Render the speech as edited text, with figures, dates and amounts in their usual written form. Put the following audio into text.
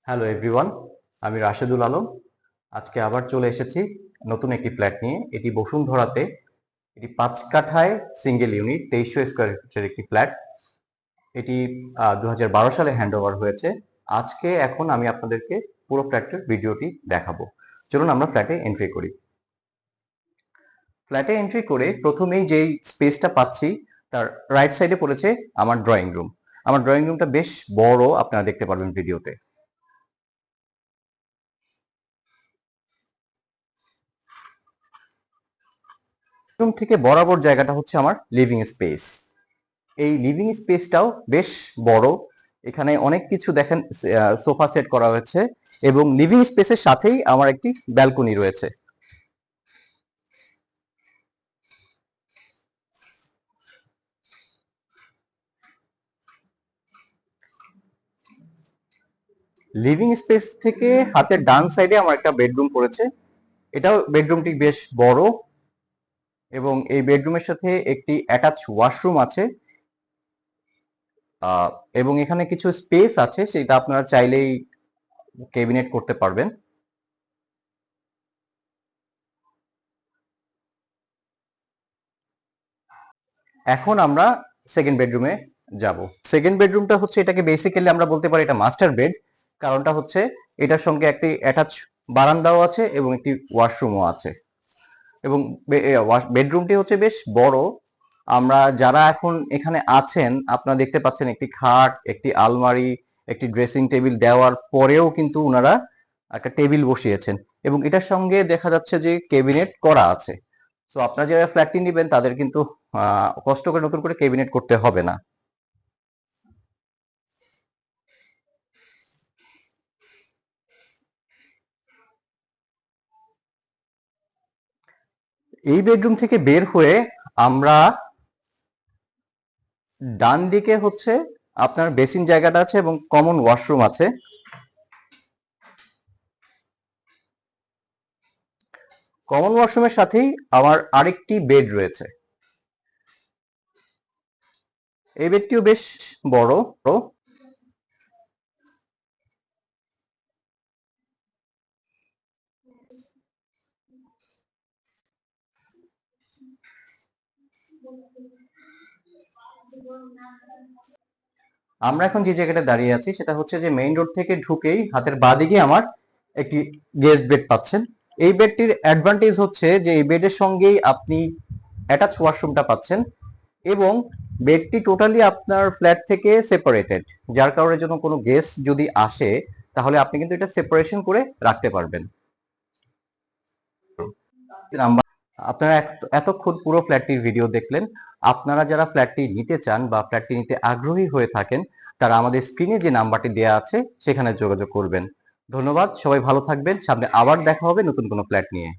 Hello everyone, আমি রাশেদুল আলম। আজকে আবার চলে এসেছি নতুন একটি ফ্ল্যাট নিয়ে। এটি বসুন্ধরাতে, এটি 5 কাঠায় সিঙ্গেল ইউনিট 2300 স্কোয়ার ফিটের একটি ফ্ল্যাট। এটি 2012 সালে হ্যান্ড ওভার হয়েছে। আজকে এখন আমি আপনাদেরকে পুরো ফ্ল্যাটের ভিডিওটি দেখাবো। চলুন আমরা ফ্ল্যাটে এন্ট্রি করি। ফ্ল্যাটে এন্ট্রি করে প্রথমেই যেই স্পেসটা পাচ্ছি তার রাইট সাইডে পড়েছে আমার ড্রয়িং রুম। আমার ড্রয়িং রুমটা বেশ বড়, আপনারা দেখতে পারবেন ভিডিওতে। রুম থেকে বরাবর জায়গাটা হচ্ছে আমার লিভিং স্পেস। এই লিভিং স্পেসটাও বেশ বড়। এখানে অনেক কিছু দেখেন, সোফা সেট করা হয়েছে এবং লিভিং স্পেসের সাথেই আমার একটি ব্যালকনি রয়েছে। লিভিং স্পেস থেকে হাতের ডান সাইডে আমার একটা বেডরুম পড়েছে। এটাও বেডরুমটি বেশ বড় এবং এই বেডরুমের সাথে একটি অ্যাটাচ ওয়াশরুম আছে। এবং এখানে কিছু স্পেস আছে, সেটা আপনারা চাইলেই ক্যাবিনেট করতে পারবেন। এখন আমরা সেকেন্ড বেডরুমে যাব। সেকেন্ড বেডরুমটা হচ্ছে, এটাকে বেসিক্যালি আমরা বলতে পারি এটা মাস্টার বেড। কারণটা হচ্ছে এটার সঙ্গে একটি অ্যাটাচ বারান্দাও আছে এবং একটি ওয়াশরুমও আছে। এবং বেডরুমটি হচ্ছে বেশ বড়। আমরা যারা এখন এখানে আছেন, আপনারা দেখতে পাচ্ছেন একটি খাট, একটি আলমারি, একটি ড্রেসিং টেবিল দেওয়ার পরেও কিন্তু ওনারা একটা টেবিল বসিয়েছেন এবং এটার সঙ্গে দেখা যাচ্ছে যে ক্যাবিনেট করা আছে। তো আপনারা যারা ফ্ল্যাটটি নেবেন তাদের কিন্তু কষ্ট করে নতুন করে ক্যাবিনেট করতে হবে না। এই বেডরুম থেকে বের হয়ে আমরা ডান দিকে হচ্ছে আপনার বেসিন জায়গাটা আছে এবং কমন ওয়াশরুম আছে। কমন ওয়াশরুমের সাথেই আমার আরেকটি বেড রয়েছে। এই বেডটিও বেশ বড়। আমরা এখন যে জায়গাটা দাঁড়িয়ে আছি সেটা হচ্ছে যে মেইন রোড থেকে ঢুকেই হাতের বাঁদিকে আমার একটি গেস্ট বেড পাচ্ছেন। এই বেডটির অ্যাডভান্টেজ হচ্ছে যে এই বেডের সঙ্গেই আপনি অ্যাটাচ ওয়াশরুমটা পাচ্ছেন এবং বেডটি টোটালি আপনার ফ্ল্যাট থেকে সেপারেটেড, যার কারণে জন্য কোনো গেস্ট যদি আসে তাহলে আপনি কিন্তু এটা সেপারেশন করে রাখতে পারবেন। আপনারা এতক্ষণ পুরো ফ্ল্যাটটির ভিডিও দেখলেন। আপনারা যারা ফ্ল্যাটটি নিতে চান বা ফ্ল্যাটটি নিতে আগ্রহী হয়ে থাকেন, তারা আমাদের স্ক্রিনে যে নাম্বারটি দেওয়া আছে সেখানে যোগাযোগ করবেন। ধন্যবাদ, সবাই ভালো থাকবেন। সামনে আবার দেখা হবে নতুন কোনো ফ্ল্যাট নিয়ে।